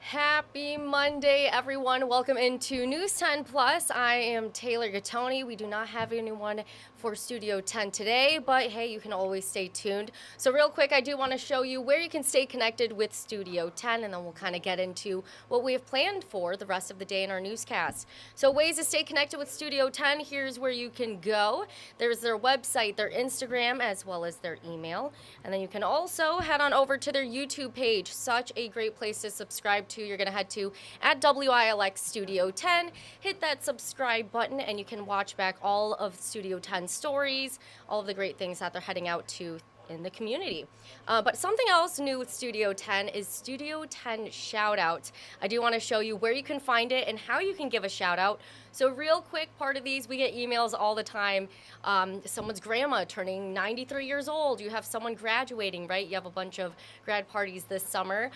Happy Monday, everyone. Welcome into News 10 Plus. I am Taylor Gattoni. We do not have anyone for Studio 10 today, but hey, you can always stay tuned. So real quick, I do want to show you where you can stay connected with Studio 10, and then we'll kind of get into what we have planned for the rest of the day in our newscast. So ways to stay connected with Studio 10, here's where you can go. There's their website, their Instagram, as well as their email. And then you can also head on over to their YouTube page. Such a great place to subscribe to. You're going to head to @WILX Studio 10, hit that subscribe button, and you can watch back all of Studio 10 stories, all of the great things that they're heading out to in the community. But something else new with Studio 10 is Studio 10 shout out. I do want to show you where you can find it and how you can give a shout out. So real quick, part of these, we get emails all the time. Someone's grandma turning 93 years old. You have someone graduating, right? You have a bunch of grad parties this summer.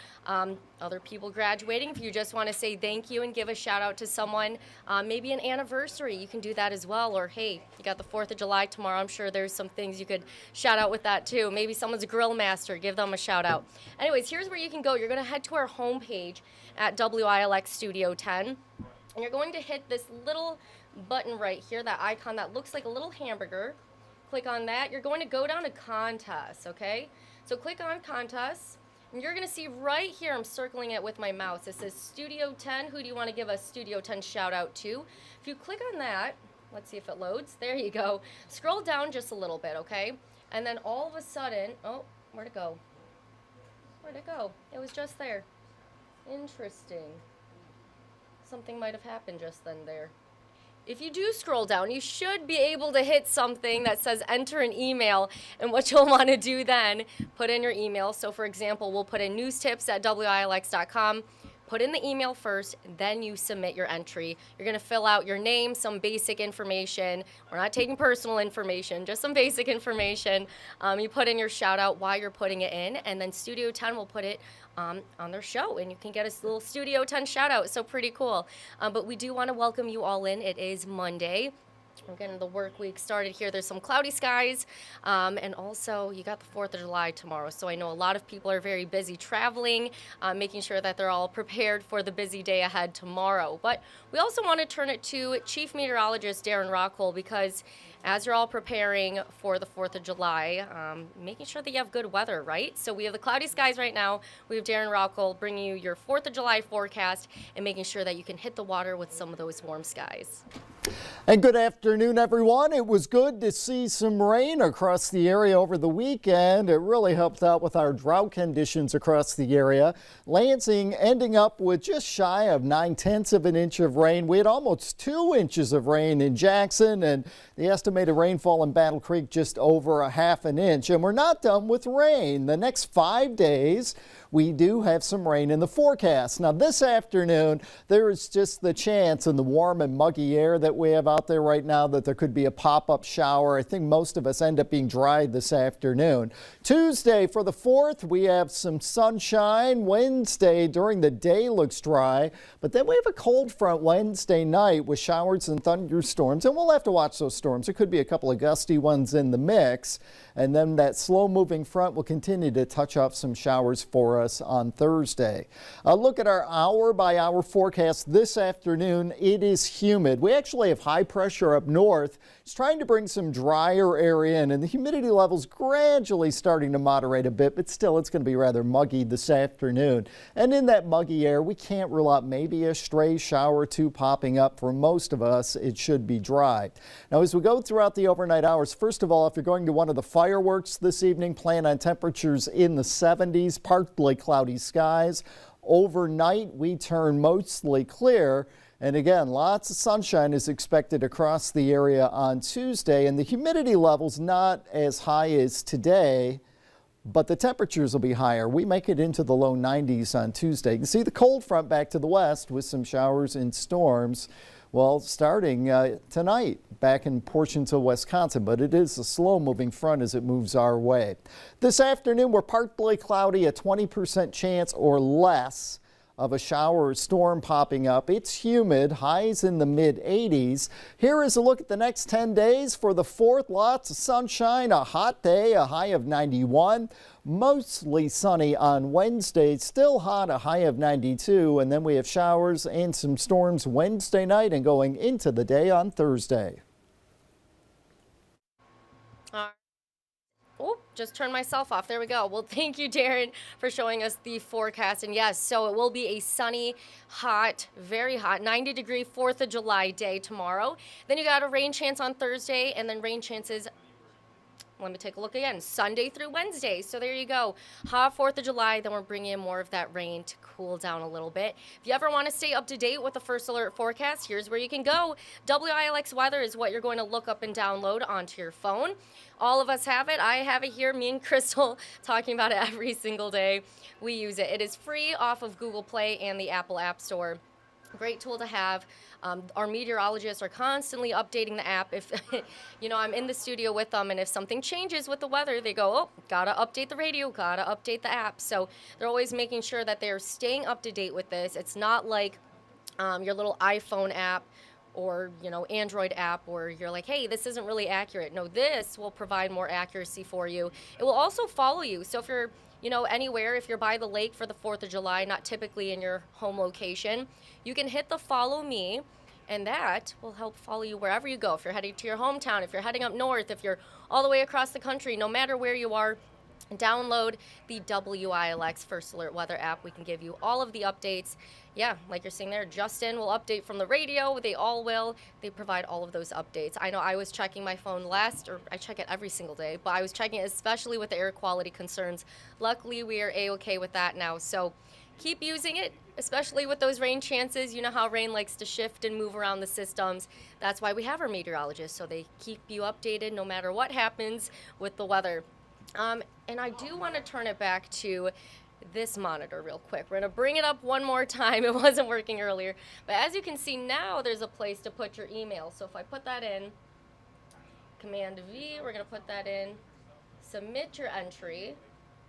Other people graduating. If you just want to say thank you and give a shout out to someone, maybe an anniversary, you can do that as well. Or hey, you got the 4th of July tomorrow. I'm sure there's some things you could shout out with that too. Maybe someone's a grill master, give them a shout out. Anyways, here's where you can go. You're going to head to our homepage at WILX Studio 10. And you're going to hit this little button right here, that icon that looks like a little hamburger. Click on that. You're going to go down to contests, okay? So click on contests, and you're going to see right here, I'm circling it with my mouse. It says Studio 10. Who do you want to give a Studio 10 shout out to? If you click on that, let's see if it loads. There you go. Scroll down just a little bit, okay? And then all of a sudden, oh, where'd it go? Where'd it go? It was just there. Interesting. Something might have happened just then there. If you do scroll down, you should be able to hit something that says enter an email, and what you'll want to do then, put in your email. So for example, we'll put in newstips@WILX.com. Put in the email first, then you submit your entry. You're going to fill out your name, some basic information. We're not taking personal information, just some basic information. You put in your shout out, why you're putting it in, and then Studio 10 will put it on their show, and you can get a little Studio 10 shout out. So pretty cool. But we do want to welcome you all in. It is Monday. We're getting the work week started here. There's some cloudy skies, and also you got the 4th of July tomorrow. So I know a lot of people are very busy traveling, making sure that they're all prepared for the busy day ahead tomorrow. But we also want to turn it to Chief Meteorologist Darrin Rockcole, because as you're all preparing for the 4th of July, making sure that you have good weather, right? So we have the cloudy skies right now. We have Darrin Rockcole bringing you your 4th of July forecast and making sure that you can hit the water with some of those warm skies. And good afternoon, everyone. It was good to see some rain across the area over the weekend. It really helped out with our drought conditions across the area. Lansing ending up with just shy of 9/10 of an inch of rain. We had almost 2 inches of rain in Jackson, and the estimated rainfall in Battle Creek just over a half an inch. And we're not done with rain. The next 5 days, we do have some rain in the forecast. Now this afternoon, there is just the chance in the warm and muggy air that we have out there right now that there could be a pop-up shower. I think most of us end up being dry this afternoon. Tuesday for the 4th, we have some sunshine. Wednesday during the day looks dry, but then we have a cold front Wednesday night with showers and thunderstorms, and we'll have to watch those storms. There could be a couple of gusty ones in the mix, and then that slow-moving front will continue to touch up some showers for us on Thursday. Look at our hour-by-hour forecast this afternoon. It is humid. We actually have high pressure up north. It's trying to bring some drier air in, and the humidity levels gradually starting to moderate a bit, but still it's going to be rather muggy this afternoon. And in that muggy air, we can't rule out maybe a stray shower or two popping up. For most of us, it should be dry. Now, as we go throughout the overnight hours, first of all, if you're going to one of the fireworks this evening, plan on temperatures in the 70s, partly cloudy skies. Overnight, we turn mostly clear. And again, lots of sunshine is expected across the area on Tuesday, and the humidity level's not as high as today, but the temperatures will be higher. We make it into the low 90s on Tuesday. You can see the cold front back to the west with some showers and storms. Well, starting tonight back in portions of Wisconsin, but it is a slow-moving front as it moves our way. This afternoon, we're partly cloudy, a 20% chance or less of a shower or storm popping up. It's humid, highs in the mid-80s. Here is a look at the next 10 days. For the 4th, lots of sunshine, a hot day, a high of 91. Mostly sunny on Wednesday, still hot, a high of 92. And then we have showers and some storms Wednesday night and going into the day on Thursday. Oh, just turned myself off. There we go. Well, thank you, Darrin, for showing us the forecast. And yes, so it will be a sunny, hot, very hot, 90-degree 4th of July day tomorrow. Then you got a rain chance on Thursday, and then rain chances, let me take a look again, Sunday through Wednesday. So there you go. Hot 4th of July, then we're bringing in more of that rain to cool down a little bit. If you ever want to stay up to date with the first alert forecast, here's where you can go. WILX weather is what you're going to look up and download onto your phone. All of us have it. I have it here. Me and Crystal talking about it every single day. We use it. It is free off of Google Play and the Apple App Store. Great tool to have. Our meteorologists are constantly updating the app. If I'm in the studio with them, and if something changes with the weather, they go, oh, gotta update the radio, gotta update the app. So they're always making sure that they're staying up to date with this. It's not like your little iPhone app or Android app where you're like, hey, this isn't really accurate. No, this will provide more accuracy for you. It will also follow you. So if you're anywhere, if you're by the lake for the 4th of July, not typically in your home location, you can hit the follow me, and that will help follow you wherever you go. If you're heading to your hometown, if you're heading up north, if you're all the way across the country, no matter where you are, download the WILX First Alert Weather app. We can give you all of the updates. Yeah, like you're seeing there, Justin will update from the radio. They all will. They provide all of those updates. I know I was checking my phone I check it every single day, but I was checking it especially with the air quality concerns. Luckily, we are A-okay with that now. So keep using it, especially with those rain chances. You know how rain likes to shift and move around the systems. That's why we have our meteorologists, so they keep you updated no matter what happens with the weather. And I do want to turn it back to this monitor real quick. We're going to bring it up one more time. It wasn't working earlier. But as you can see now, there's a place to put your email. So if I put that in, Command V, we're going to put that in, submit your entry,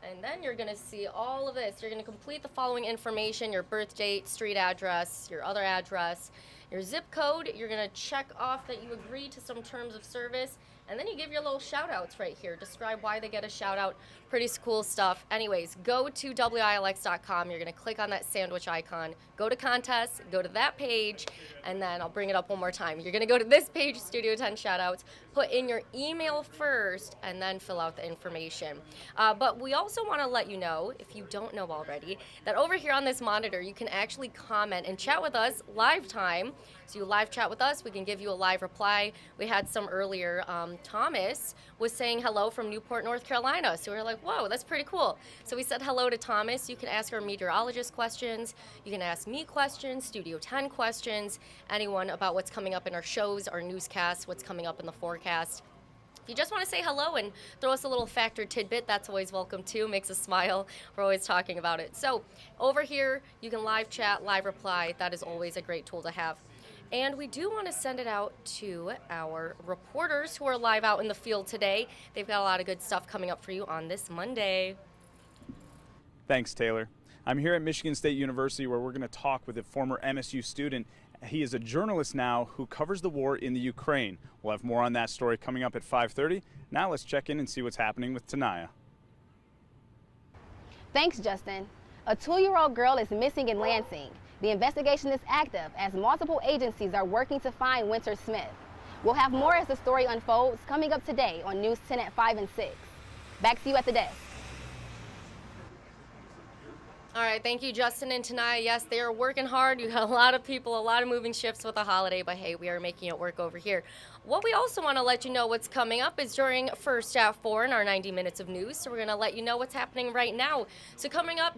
and then you're going to see all of this. You're going to complete the following information: your birth date, street address, your other address, your zip code. You're going to check off that you agree to some terms of service. And then you give your little shout outs right here. Describe why they get a shout out. Pretty cool stuff. Anyways, go to WILX.com. You're going to click on that sandwich icon. Go to contests, go to that page, and then I'll bring it up one more time. You're going to go to this page, Studio 10 shout outs, put in your email first, and then fill out the information. But we also want to let you know, if you don't know already, that over here on this monitor, you can actually comment and chat with us live time. So you live chat with us, we can give you a live reply. We had some earlier. Thomas was saying hello from Newport, North Carolina. So we were like, whoa, that's pretty cool. So we said hello to Thomas. You can ask our meteorologist questions. You can ask me questions, Studio 10 questions, anyone about what's coming up in our shows, our newscasts, what's coming up in the forecast. If you just want to say hello and throw us a little factor tidbit, that's always welcome too. Makes us smile. We're always talking about it. So over here, you can live chat, live reply. That is always a great tool to have. And we do want to send it out to our reporters who are live out in the field today. They've got a lot of good stuff coming up for you on this Monday. Thanks, Taylor. I'm here at Michigan State University, where we're going to talk with a former MSU student. He is a journalist now who covers the war in the Ukraine. We'll have more on that story coming up at 5:30. Now let's check in and see what's happening with Tanaya. Thanks, Justin. A 2-year-old girl is missing in Lansing. The investigation is active as multiple agencies are working to find Winter Smith. We'll have more as the story unfolds coming up today on News 10 at 5 and 6. Back to you at the desk. All right, thank you, Justin and Tanaya. Yes, they are working hard. You got a lot of people, a lot of moving shifts with the holiday, but hey, we are making it work over here. What we also want to let you know what's coming up is during First at 4 in our 90 minutes of news. So we're going to let you know what's happening right now. So coming up,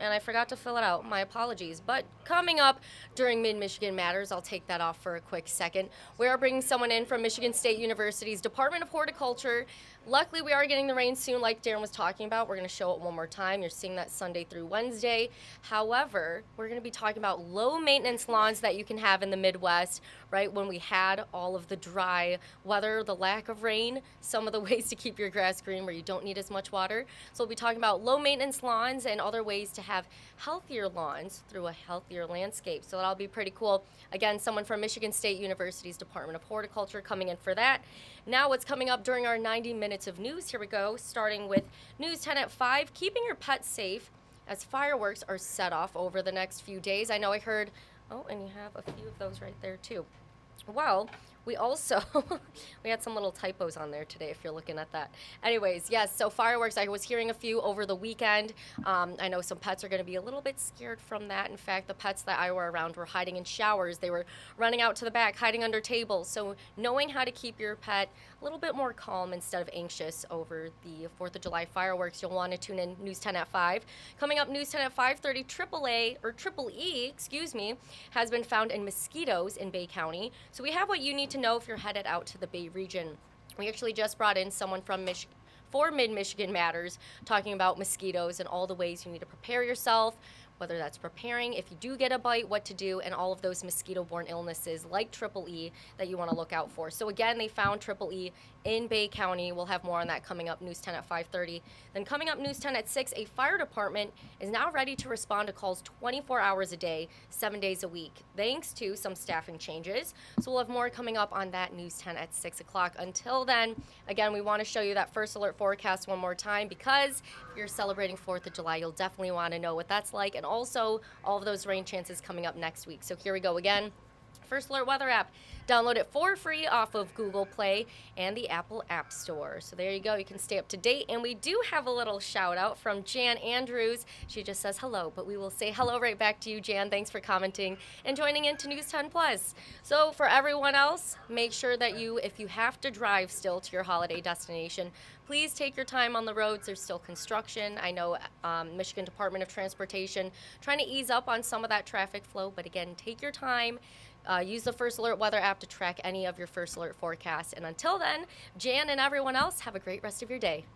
and I forgot to fill it out. My apologies. But coming up during Mid-Michigan Matters, I'll take that off for a quick second. We are bringing someone in from Michigan State University's Department of Horticulture. Luckily, we are getting the rain soon, like Darrin was talking about. We're going to show it one more time. You're seeing that Sunday through Wednesday. However, we're going to be talking about low maintenance lawns that you can have in the Midwest, right? When we had all of the dry weather, the lack of rain, some of the ways to keep your grass green where you don't need as much water. So we'll be talking about low maintenance lawns and other ways to have healthier lawns through a healthier landscape. So that'll be pretty cool. Again, someone from Michigan State University's Department of Horticulture coming in for that. Now what's coming up during our 90 minutes of news, here we go, starting with News 10 at 5, keeping your pets safe as fireworks are set off over the next few days. I know I heard, oh, and you have a few of those right there too. Well, we also, we had some little typos on there today if you're looking at that. Anyways, yes, so fireworks, I was hearing a few over the weekend. I know some pets are going to be a little bit scared from that. In fact, the pets that I were around were hiding in showers. They were running out to the back, hiding under tables. So knowing how to keep your pet a little bit more calm instead of anxious over the 4th of July fireworks, you'll want to tune in News 10 at 5. Coming up, News 10 at 5:30, Triple E, has been found in mosquitoes in Bay County. So we have what you need to know if you're headed out to the Bay region. We actually just brought in someone from for Mid-Michigan Matters talking about mosquitoes and all the ways you need to prepare yourself, whether that's preparing, if you do get a bite, what to do, and all of those mosquito-borne illnesses like Triple E that you want to look out for. So again, they found Triple E in Bay County. We'll have more on that coming up, News 10 at 5:30. Then coming up, News 10 at 6, a fire department is now ready to respond to calls 24 hours a day, 7 days a week, thanks to some staffing changes. So we'll have more coming up on that, News 10 at 6 o'clock. Until then, again, we want to show you that first alert forecast one more time, because if you're celebrating 4th of July, you'll definitely want to know what that's like, and also all of those rain chances coming up next week. So here we go again. First Alert Weather app. Download it for free off of Google Play and the Apple App Store. So there you go. You can stay up to date. And we do have a little shout out from Jan Andrews. She just says hello, but we will say hello right back to you, Jan. Thanks for commenting and joining into News 10 Plus. So for everyone else, make sure that if you have to drive still to your holiday destination, please take your time on the roads. There's still construction. I know Michigan Department of Transportation trying to ease up on some of that traffic flow, but again, take your time. Use the First Alert Weather app to track any of your First Alert forecasts. And until then, Jan and everyone else, have a great rest of your day.